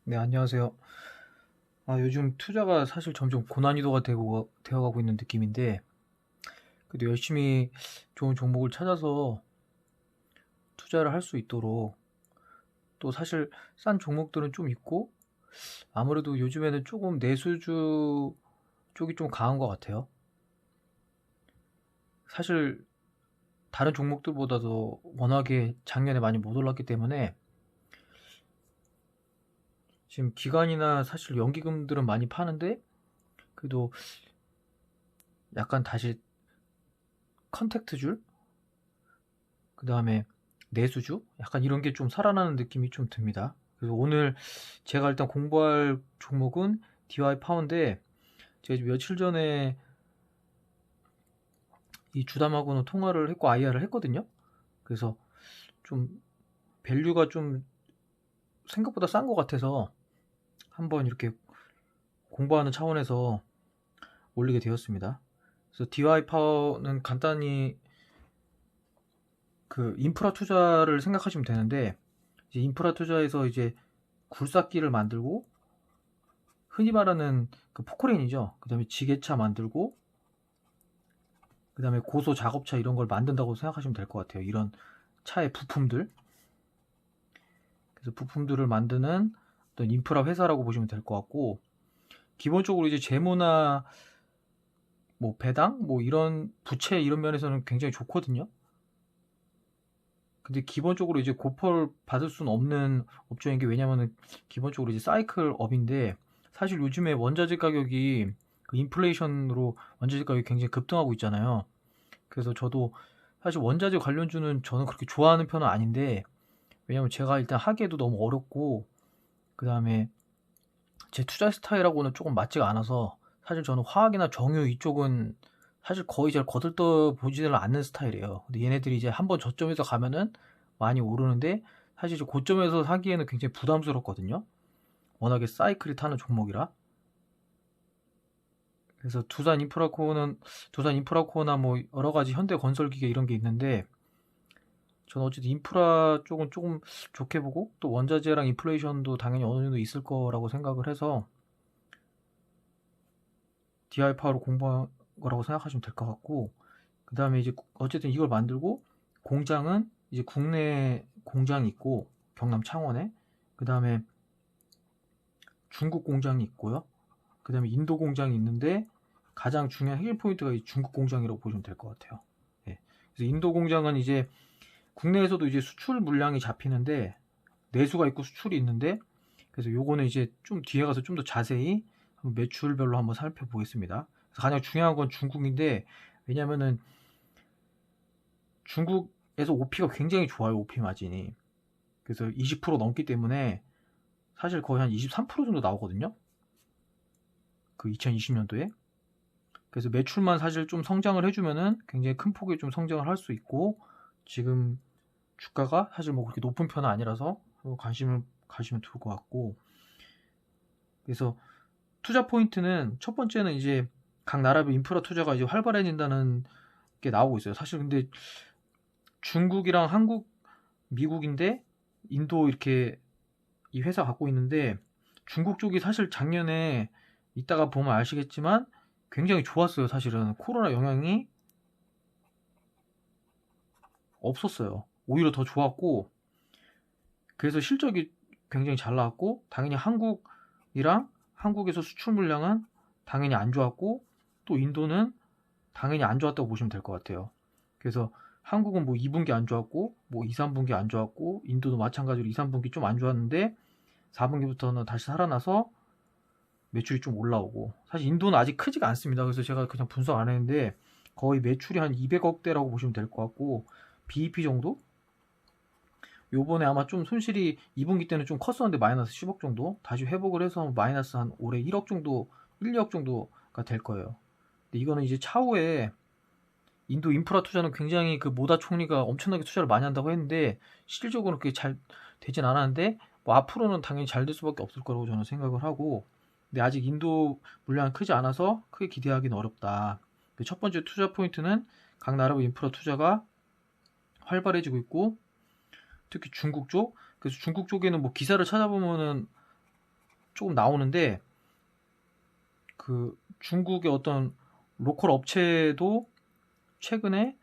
네, 안녕하세요. 요즘 투자가 사실 점점 고난이도가 되어가고 있는 느낌인데, 그래도 열심히 좋은 종목을 찾아서 투자를 할 수 있도록, 또 사실 싼 종목들은 좀 있고, 아무래도 요즘에는 조금 내수주 쪽이 좀 강한 것 같아요. 사실 다른 종목들보다도 워낙에 작년에 많이 못 올랐기 때문에, 지금 기관이나 사실 연기금들은 많이 파는데, 그래도 약간 다시 컨택트줄? 그 다음에 내수주? 약간 이런 게 좀 살아나는 느낌이 좀 듭니다. 그래서 오늘 제가 일단 공부할 종목은 DY 파워인데, 제가 며칠 전에 이 주담하고는 통화를 했고 IR을 했거든요. 그래서 좀 밸류가 좀 생각보다 싼 것 같아서 한번 이렇게 공부하는 차원에서 올리게 되었습니다. 그래서 DY 파워는 간단히 그 인프라 투자를 생각하시면 되는데, 이제 인프라 투자에서 이제 굴삭기를 만들고 흔히 말하는 그 포크레인이죠. 그 다음에 지게차 만들고, 그 다음에 고소 작업차 이런 걸 만든다고 생각하시면 될 것 같아요. 이런 차의 부품들. 그래서 부품들을 만드는 어떤 인프라 회사라고 보시면 될 것 같고, 기본적으로 이제 재무나 뭐 배당, 뭐 이런 부채 이런 면에서는 굉장히 좋거든요. 근데 기본적으로 이제 고펄 받을 수는 없는 업종인 게, 왜냐면은 기본적으로 이제 사이클 업인데, 사실 요즘에 원자재 가격이 그 인플레이션으로 원자재 가격이 굉장히 급등하고 있잖아요. 그래서 저도 사실 원자재 관련주는 저는 그렇게 좋아하는 편은 아닌데, 왜냐면 제가 일단 하기에도 너무 어렵고, 그 다음에 제 투자 스타일하고는 조금 맞지가 않아서, 사실 저는 화학이나 정유 이쪽은 사실 거의 잘 거들떠 보지를 않는 스타일이에요. 근데 얘네들이 이제 한번 저점에서 가면은 많이 오르는데, 사실 이제 고점에서 사기에는 굉장히 부담스럽거든요. 워낙에 사이클이 타는 종목이라. 그래서 두산 인프라코어나 뭐 여러 가지 현대건설기계 이런 게 있는데, 저는 어쨌든 인프라 쪽은 조금 좋게 보고, 또 원자재랑 인플레이션도 당연히 어느 정도 있을 거라고 생각을 해서 DI파로 공부한 거라고 생각하시면 될 것 같고, 그 다음에 이제 어쨌든 이걸 만들고, 공장은 이제 국내 공장이 있고, 경남 창원에, 그 다음에 중국 공장이 있고요, 그 다음에 인도 공장이 있는데, 가장 중요한 핵심 포인트가 이 중국 공장이라고 보시면 될 것 같아요. 예. 그래서 인도 공장은 이제 국내에서도 이제 수출 물량이 잡히는데, 내수가 있고 수출이 있는데, 그래서 요거는 이제 좀 뒤에 가서 좀 더 자세히 한번 매출별로 한번 살펴보겠습니다. 그래서 가장 중요한 건 중국인데, 왜냐면은 중국에서 OP가 굉장히 좋아요. OP 마진이. 그래서 20% 넘기 때문에 사실 거의 한 23% 정도 나오거든요. 그 2020년도에. 그래서 매출만 사실 좀 성장을 해주면은 굉장히 큰 폭의 좀 성장을 할 수 있고, 지금 주가가 사실 뭐 그렇게 높은 편은 아니라서 관심을 가시면 좋을 것 같고, 그래서 투자 포인트는 첫 번째는 이제 각 나라별 인프라 투자가 이제 활발해진다는 게 나오고 있어요. 사실 근데 중국이랑 한국, 미국인데 인도 이렇게 이 회사 갖고 있는데, 중국 쪽이 사실 작년에 이따가 보면 아시겠지만 굉장히 좋았어요. 사실은 코로나 영향이 없었어요. 오히려 더 좋았고, 그래서 실적이 굉장히 잘 나왔고, 당연히 한국이랑 한국에서 수출 물량은 당연히 안 좋았고, 또 인도는 당연히 안 좋았다고 보시면 될 것 같아요. 그래서 한국은 뭐 2분기 안 좋았고, 뭐 2, 3분기 안 좋았고, 인도도 마찬가지로 2, 3분기 좀 안 좋았는데 4분기부터는 다시 살아나서 매출이 좀 올라오고, 사실 인도는 아직 크지가 않습니다. 그래서 제가 그냥 분석 안 했는데 거의 매출이 한 200억대라고 보시면 될 것 같고, BEP 정도? 요번에 아마 좀 손실이 2분기 때는 좀 컸었는데 마이너스 10억 정도 다시 회복을 해서 마이너스 한 올해 1억 정도, 1, 2억 정도가 될 거예요. 근데 이거는 이제 차후에 인도 인프라 투자는 굉장히 그 모다 총리가 엄청나게 투자를 많이 한다고 했는데, 실질적으로 그렇게 잘 되진 않았는데, 뭐 앞으로는 당연히 잘 될 수밖에 없을 거라고 저는 생각을 하고, 근데 아직 인도 물량이 크지 않아서 크게 기대하기는 어렵다. 첫 번째 투자 포인트는 각 나라의 인프라 투자가 활발해지고 있고, 특히 중국 쪽, 그래서 중국 쪽에는 뭐 기사를 찾아보면은 조금 나오는데 그 중국의 어떤 로컬 업체도 최근에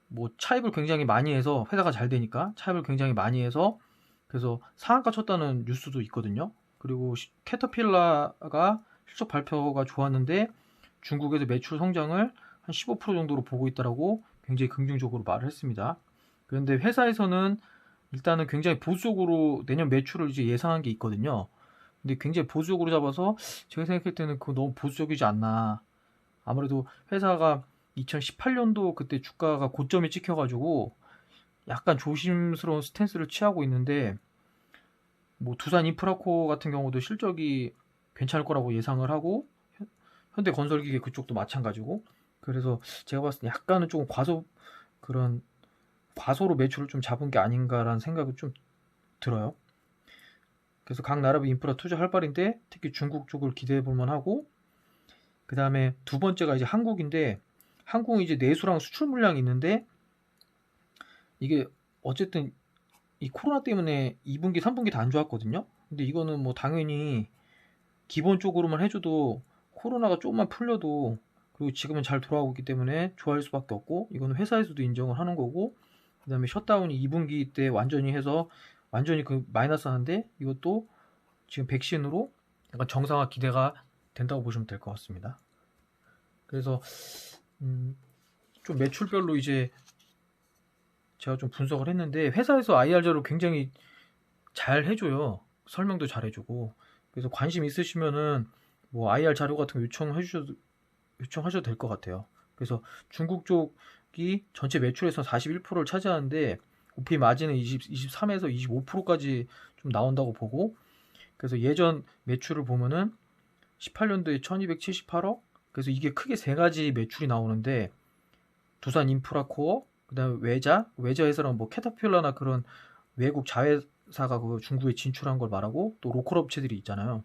뭐 차입을 굉장히 많이 해서 회사가 잘 되니까 차입을 굉장히 많이 해서 그래서 상한가 쳤다는 뉴스도 있거든요. 그리고 캐터필라가 실적 발표가 좋았는데 중국에서 매출 성장을 한 15% 정도로 보고 있다라고 굉장히 긍정적으로 말을 했습니다. 그런데 회사에서는 일단은 굉장히 보수적으로 내년 매출을 이제 예상한 게 있거든요. 근데 굉장히 보수적으로 잡아서 제가 생각할 때는 그거 너무 보수적이지 않나. 아무래도 회사가 2018년도 그때 주가가 고점에 찍혀가지고 약간 조심스러운 스탠스를 취하고 있는데 뭐 두산 인프라코어 같은 경우도 실적이 괜찮을 거라고 예상을 하고 현대건설기계 그쪽도 마찬가지고 그래서 제가 봤을 때 약간은 조금 그런 과소로 매출을 좀 잡은 게 아닌가라는 생각이 좀 들어요. 그래서 각 나라별 인프라 투자 활발인데 특히 중국 쪽을 기대해 볼 만하고 그 다음에 두 번째가 이제 한국인데 한국은 이제 내수랑 수출 물량이 있는데 이게 어쨌든 이 코로나 때문에 2분기, 3분기 다 안 좋았거든요. 근데 이거는 뭐 당연히 기본적으로만 해줘도 코로나가 조금만 풀려도 그리고 지금은 잘 돌아오고 있기 때문에 좋아할 수밖에 없고 이거는 회사에서도 인정을 하는 거고 그 다음에 셧다운이 2분기 때 완전히 해서 완전히 그 마이너스 하는데 이것도 지금 백신으로 약간 정상화 기대가 된다고 보시면 될 것 같습니다. 그래서 좀 매출별로 이제 제가 좀 분석을 했는데 회사에서 IR 자료 굉장히 잘 해줘요. 설명도 잘 해주고 그래서 관심 있으시면은 뭐 IR 자료 같은 거 요청하셔도 될 것 같아요. 그래서 중국 쪽이 전체 매출에서 41%를 차지하는데 OP 마진은 23에서 25%까지 좀 나온다고 보고 그래서 예전 매출을 보면은 18년도에 1278억 그래서 이게 크게 세 가지 매출이 나오는데 두산 인프라코어 그다음에 외자 회사랑 뭐 캐터필러나 그런 외국 자회사가 그 중국에 진출한 걸 말하고 또 로컬 업체들이 있잖아요.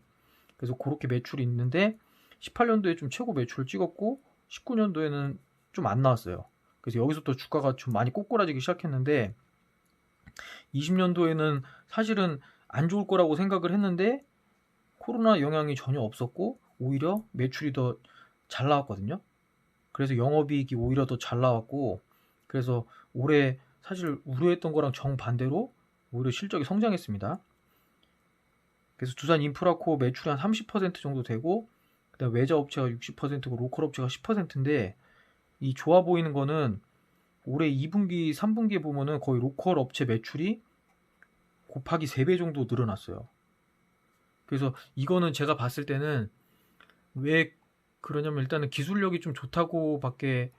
그래서 그렇게 매출이 있는데 18년도에 좀 최고 매출을 찍었고 19년도에는 좀 안 나왔어요. 그래서 여기서부터 주가가 좀 많이 꼬꾸라지기 시작했는데 20년도에는 사실은 안 좋을 거라고 생각을 했는데 코로나 영향이 전혀 없었고 오히려 매출이 더 잘 나왔거든요. 그래서 영업이익이 오히려 더 잘 나왔고 그래서 올해 사실 우려했던 거랑 정반대로 오히려 실적이 성장했습니다. 그래서 두산 인프라코어 매출이 한 30% 정도 되고 그다음 외자 업체가 60%고 로컬 업체가 10%인데 이 좋아 보이는 거는 올해 2분기, 3분기에 보면은 거의 로컬 업체 매출이 곱하기 3배 정도 늘어났어요. 그래서 이거는 제가 봤을 때는 왜 그러냐면 일단은 기술력이 좀 좋다고 밖에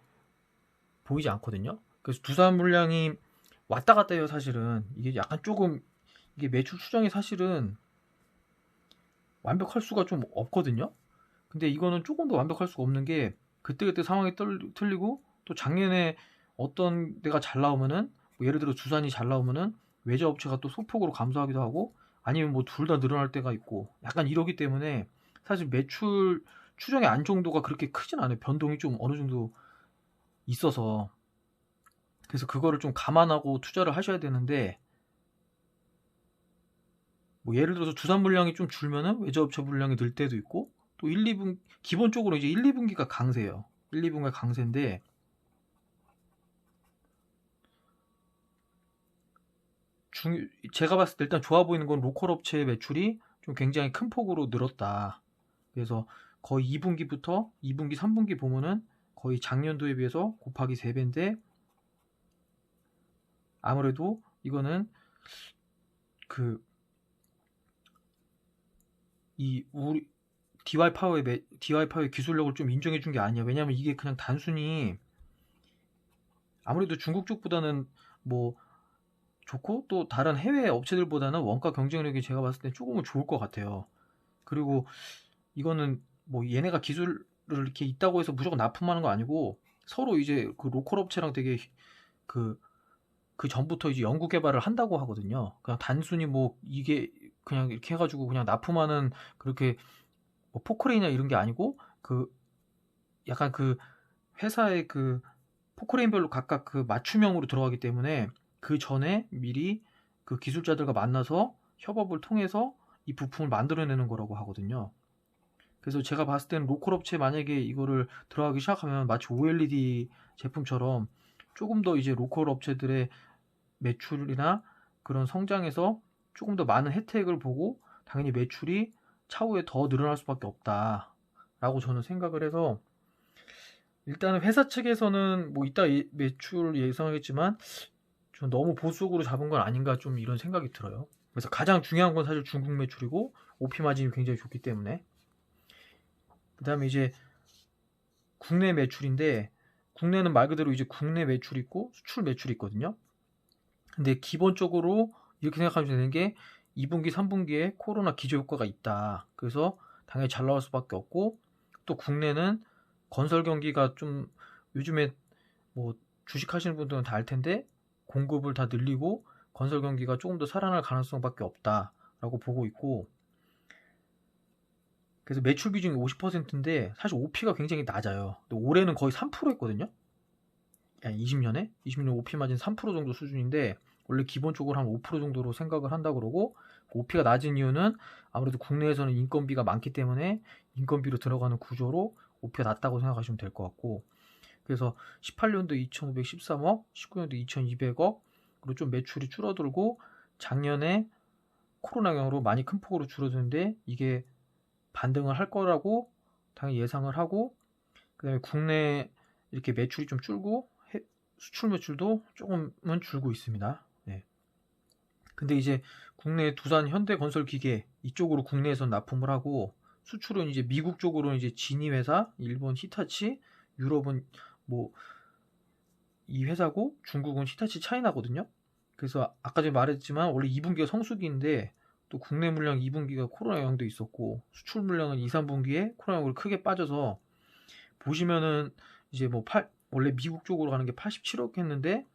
보이지 않거든요. 그래서 두산 물량이 왔다 갔다 해요, 사실은. 이게 약간 조금 이게 매출 추정이 사실은 완벽할 수가 좀 없거든요. 근데 이거는 조금 더 완벽할 수가 없는 게 그때그때 상황이 틀리고 또 작년에 어떤 데가 잘 나오면은 뭐 예를 들어 두산이 잘 나오면은 외자 업체가 또 소폭으로 감소하기도 하고 아니면 뭐 둘 다 늘어날 때가 있고 약간 이러기 때문에 사실 매출 추정의 안정도가 그렇게 크진 않아요. 변동이 좀 어느 정도 있어서 그래서 그거를 좀 감안하고 투자를 하셔야 되는데 뭐 예를 들어서 두산 물량이 좀 줄면은 외자 업체 물량이 늘 때도 있고 또 1, 2분 기본적으로 이제 1, 2분기가 강세예요. 1, 2분기가 강세인데 제가 봤을 때 일단 좋아 보이는 건 로컬 업체의 매출이 좀 굉장히 큰 폭으로 늘었다. 그래서 거의 2분기부터 2분기, 3분기 보면은 거의 작년도에 비해서 곱하기 3배인데 아무래도 이거는 그 이 우리 DY 파워의 기술력을 좀 인정해 준 게 아니야. 왜냐면 이게 그냥 단순히 아무래도 중국 쪽보다는 뭐 좋고 또 다른 해외 업체들보다는 원가 경쟁력이 제가 봤을 때 조금은 좋을 것 같아요. 그리고 이거는 뭐 얘네가 기술을 이렇게 있다고 해서 무조건 납품하는 거 아니고 서로 이제 그 로컬 업체랑 되게 그, 그 전부터 이제 연구 개발을 한다고 하거든요. 그냥 단순히 뭐 이게 그냥 이렇게 해가지고 그냥 납품하는 그렇게 뭐 포크레인이나 이런 게 아니고 그 약간 그 회사의 그 포크레인별로 각각 그 맞춤형으로 들어가기 때문에 그 전에 미리 그 기술자들과 만나서 협업을 통해서 이 부품을 만들어내는 거라고 하거든요. 그래서 제가 봤을 때는 로컬 업체 만약에 이거를 들어가기 시작하면 마치 OLED 제품처럼 조금 더 이제 로컬 업체들의 매출이나 그런 성장에서 조금 더 많은 혜택을 보고 당연히 매출이 차후에 더 늘어날 수밖에 없다라고 저는 생각을 해서, 일단은 회사 측에서는 뭐 이따 매출 예상하겠지만 좀 너무 보수적으로 잡은 건 아닌가, 좀 이런 생각이 들어요. 그래서 가장 중요한 건 사실 중국 매출이고 OP 마진이 굉장히 좋기 때문에. 그 다음에 이제 국내 매출인데, 국내는 말 그대로 이제 국내 매출이 있고 수출 매출이 있거든요. 근데 기본적으로 이렇게 생각하면 되는 게 2분기, 3분기에 코로나 기저효과가 있다. 그래서 당연히 잘 나올 수밖에 없고, 또 국내는 건설 경기가 좀 요즘에 뭐 주식 하시는 분들은 다 알 텐데 공급을 다 늘리고 건설 경기가 조금 더 살아날 가능성밖에 없다라고 보고 있고, 그래서 매출 비중이 50%인데 사실 OP가 굉장히 낮아요. 근데 올해는 거의 3%였거든요. 20년에 OP 마진 3% 정도 수준인데 원래 기본적으로 한 5% 정도로 생각을 한다 그러고, OP가 낮은 이유는 아무래도 국내에서는 인건비가 많기 때문에 인건비로 들어가는 구조로 OP가 낮다고 생각하시면 될 것 같고, 그래서 18년도 2,513억, 19년도 2,200억으로 좀 매출이 줄어들고, 작년에 코로나 영향으로 많이 큰 폭으로 줄어드는데 이게 반등을 할 거라고 당연히 예상을 하고, 그 다음에 국내 이렇게 매출이 좀 줄고 수출 매출도 조금은 줄고 있습니다. 네. 근데 이제 국내 두산 현대건설기계 이쪽으로 국내에서 납품을 하고, 수출은 이제 미국 쪽으로는 이제 지니 회사, 일본 히타치, 유럽은 뭐 이 회사고, 중국은 히타치 차이나거든요. 그래서 아까 전에 말했지만 원래 2분기가 성수기인데 또 국내 물량 2분기가 코로나 영향도 있었고, 수출 물량은 2, 3분기에 코로나 영향으로 크게 빠져서, 보시면은 이제 뭐 원래 미국 쪽으로 가는 게 87억 했는데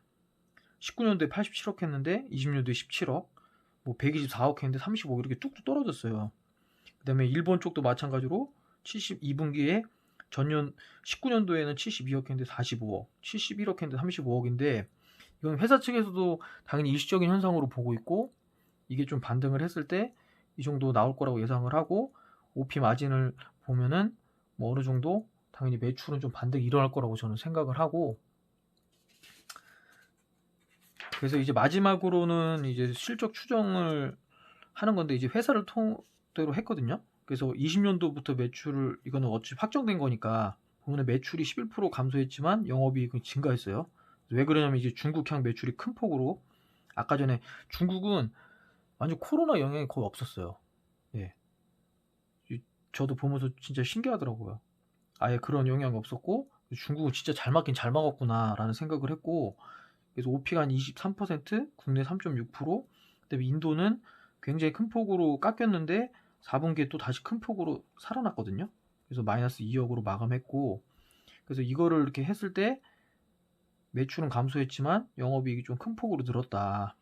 19년도에 87억 했는데 20년도에 17억, 뭐 124억 했는데 35억, 이렇게 뚝뚝 떨어졌어요. 그 다음에 일본 쪽도 마찬가지로 72분기에 전년 19년도에는 72억 했는데 45억, 71억 했는데 35억인데, 이건 회사 측에서도 당연히 일시적인 현상으로 보고 있고, 이게 좀 반등을 했을 때 이 정도 나올 거라고 예상을 하고, OP 마진을 보면은 뭐 어느 정도 당연히 매출은 좀 반등이 일어날 거라고 저는 생각을 하고, 그래서 이제 마지막으로는 이제 실적 추정을 하는 건데, 이제 회사를 통대로 했거든요. 그래서 20년도부터 매출을, 이거는 어차피 확정된 거니까 보면 매출이 11% 감소했지만 영업이익은 증가했어요. 왜 그러냐면 이제 중국향 매출이 큰 폭으로, 아까 전에 중국은 완전 코로나 영향이 거의 없었어요. 예. 저도 보면서 진짜 신기하더라고요. 아예 그런 영향이 없었고, 중국은 진짜 잘 맞긴 잘 막았구나 라는 생각을 했고, 그래서 OP가 한 23%, 국내 3.6%, 그다음에 인도는 굉장히 큰 폭으로 깎였는데 4분기에 또 다시 큰 폭으로 살아났거든요. 그래서 마이너스 2억으로 마감했고, 그래서 이거를 이렇게 했을 때 매출은 감소했지만 영업이익이 좀 큰 폭으로 늘었다.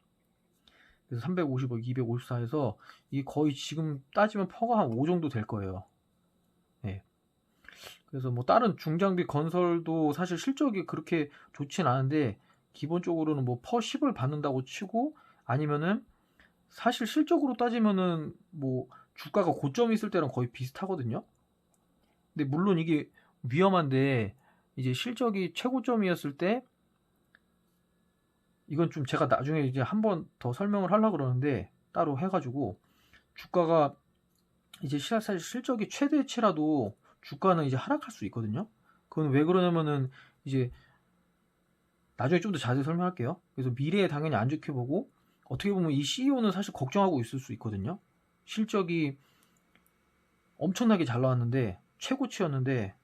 그래서 350억, 254에서 이 거의 지금 따지면 퍼가 한 5 정도 될 거예요. 네. 그래서 뭐 다른 중장비 건설도 사실 실적이 그렇게 좋진 않은데, 기본적으로는 뭐 퍼 10을 받는다고 치고, 아니면은 사실 실적으로 따지면은 뭐 주가가 고점이 있을 때랑 거의 비슷하거든요. 근데 물론 이게 위험한데, 이제 실적이 최고점이었을 때, 이건 좀 제가 나중에 이제 한번 더 설명을 하려고 그러는데 따로 해가지고, 주가가 이제 사실 실적이 최대치라도 주가는 이제 하락할 수 있거든요. 그건 왜 그러냐면은 이제 나중에 좀 더 자세히 설명할게요. 그래서 미래에 당연히 안 좋게 보고, 어떻게 보면 이 CEO는 사실 걱정하고 있을 수 있거든요. 실적이 엄청나게 잘 나왔는데 최고치였는데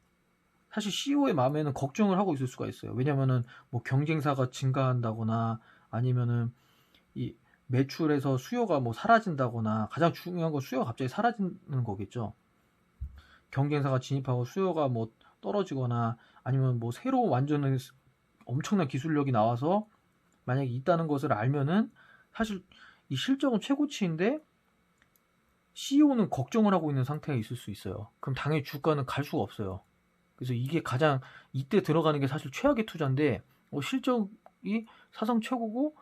사실 CEO의 마음에는 걱정을 하고 있을 수가 있어요. 왜냐면은 뭐 경쟁사가 증가한다거나, 아니면은 이 매출에서 수요가 뭐 사라진다거나, 가장 중요한 건 수요가 갑자기 사라지는 거겠죠. 경쟁사가 진입하고 수요가 뭐 떨어지거나, 아니면 뭐 새로 완전 엄청난 기술력이 나와서 만약에 있다는 것을 알면은, 사실 이 실적은 최고치인데 CEO는 걱정을 하고 있는 상태에 있을 수 있어요. 그럼 당연히 주가는 갈 수가 없어요. 그래서 이게 가장, 이때 들어가는 게 사실 최악의 투자인데, 실적이 사상 최고고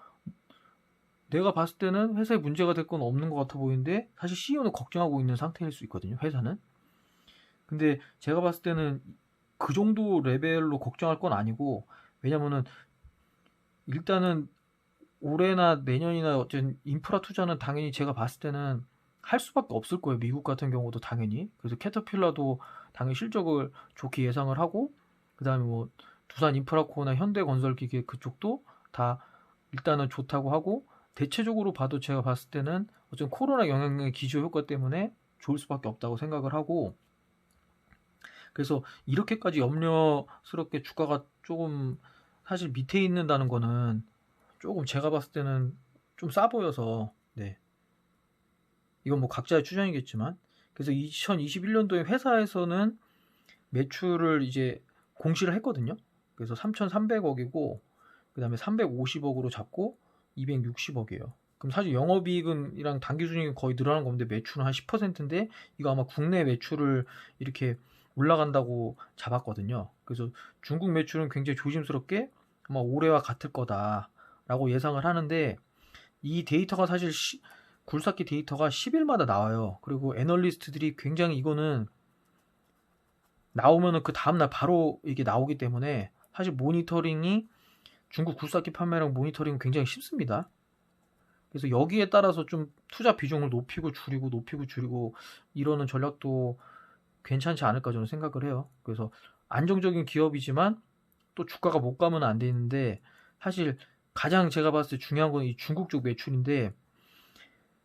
내가 봤을 때는 회사에 문제가 될 건 없는 것 같아 보이는데 사실 CEO는 걱정하고 있는 상태일 수 있거든요, 회사는. 근데 제가 봤을 때는 그 정도 레벨로 걱정할 건 아니고, 왜냐면은 일단은 올해나 내년이나 어쨌든 인프라 투자는 당연히 제가 봤을 때는 할 수밖에 없을 거예요. 미국 같은 경우도 당연히. 그래서 캐터필러도 당연히 실적을 좋게 예상을 하고, 그다음에 뭐 두산 인프라코나 현대건설기계 그쪽도 다 일단은 좋다고 하고, 대체적으로 봐도 제가 봤을 때는 어쨌든 코로나 영향의 기저 효과 때문에 좋을 수밖에 없다고 생각을 하고, 그래서 이렇게까지 염려스럽게 주가가 조금 사실 밑에 있는다는 거는 조금 제가 봤을 때는 좀 싸 보여서, 네. 이건 뭐 각자의 추정이겠지만, 그래서 2021년도에 회사에서는 매출을 이제 공시를 했거든요. 그래서 3,300억이고, 그 다음에 350억으로 잡고 260억이에요. 그럼 사실 영업이익이랑 당기순이익은 거의 늘어난 건데 매출은 한 10%인데, 이거 아마 국내 매출을 이렇게 올라간다고 잡았거든요. 그래서 중국 매출은 굉장히 조심스럽게 아마 올해와 같을 거다라고 예상을 하는데, 이 데이터가 사실 굴삭기 데이터가 10일마다 나와요. 그리고 애널리스트들이 굉장히 이거는 나오면은 그 다음날 바로 이게 나오기 때문에 사실 모니터링이 중국 굴삭기 판매량 모니터링은 굉장히 쉽습니다. 그래서 여기에 따라서 좀 투자 비중을 높이고 줄이고 이러는 전략도 괜찮지 않을까 저는 생각을 해요. 그래서 안정적인 기업이지만 또 주가가 못 가면 안 되는데, 사실 가장 제가 봤을 때 중요한 건 이 중국 쪽 매출인데,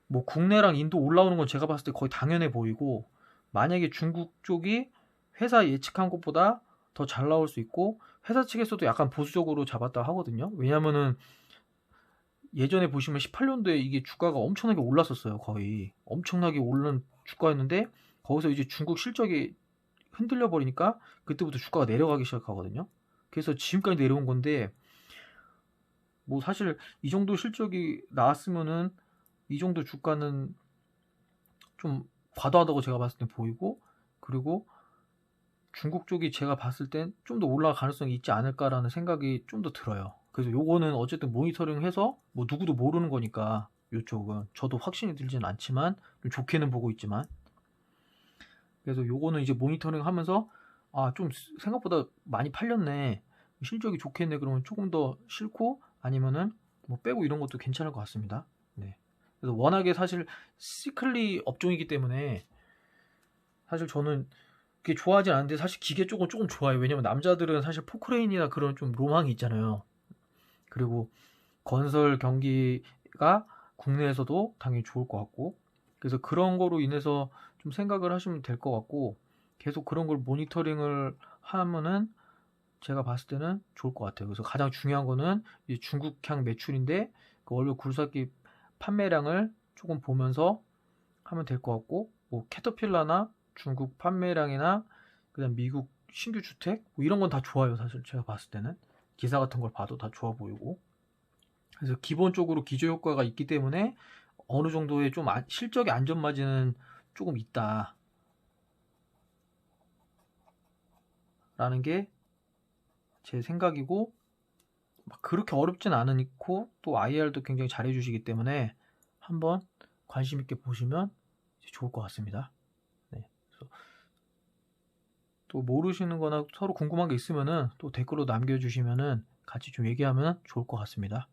뭐 국내랑 인도 올라오는 건 제가 봤을 때 거의 당연해 보이고, 만약에 중국 쪽이 회사 예측한 것보다 더 잘 나올 수 있고, 회사 측에서도 약간 보수적으로 잡았다 하거든요. 왜냐면은 예전에 보시면 18년도에 이게 주가가 엄청나게 올랐었어요. 거의 엄청나게 오른 주가였는데, 거기서 이제 중국 실적이 흔들려 버리니까 그때부터 주가가 내려가기 시작하거든요. 그래서 지금까지 내려온 건데, 뭐 사실 이 정도 실적이 나왔으면은 이 정도 주가는 좀 과도하다고 제가 봤을 때 보이고, 그리고 중국 쪽이 제가 봤을 땐 좀 더 올라갈 가능성이 있지 않을까라는 생각이 좀 더 들어요. 그래서 요거는 어쨌든 모니터링 해서, 뭐 누구도 모르는 거니까 요쪽은 저도 확신이 들진 않지만 좀 좋게는 보고 있지만, 그래서 요거는 이제 모니터링 하면서 좀 생각보다 많이 팔렸네, 실적이 좋겠네, 그러면 조금 더 싣고 아니면은 뭐 빼고 이런 것도 괜찮을 것 같습니다. 네. 그래서 워낙에 사실 시클리 업종이기 때문에 사실 저는 그게 좋아하진 않는데, 사실 기계 쪽은 조금 좋아요. 왜냐면 남자들은 사실 포크레인이나 그런 좀 로망이 있잖아요. 그리고 건설 경기가 국내에서도 당연히 좋을 것 같고, 그래서 그런 거로 인해서 좀 생각을 하시면 될 것 같고, 계속 그런 걸 모니터링을 하면은 제가 봤을 때는 좋을 것 같아요. 그래서 가장 중요한 거는 이 중국향 매출인데, 그 월별 굴삭기 판매량을 조금 보면서 하면 될 것 같고, 뭐 캐터필러나 중국 판매량이나 그다음 미국 신규 주택 뭐 이런 건 다 좋아요. 사실 제가 봤을 때는 기사 같은 걸 봐도 다 좋아 보이고, 그래서 기본적으로 기저 효과가 있기 때문에 어느 정도의 좀 실적의 안전마진은 조금 있다라는 게 제 생각이고, 막 그렇게 어렵진 않으니까 또 IR도 굉장히 잘해 주시기 때문에 한번 관심 있게 보시면 좋을 것 같습니다. 네. 그래서 또 모르시는 거나 서로 궁금한 게 있으면은 또 댓글로 남겨주시면은 같이 좀 얘기하면 좋을 것 같습니다.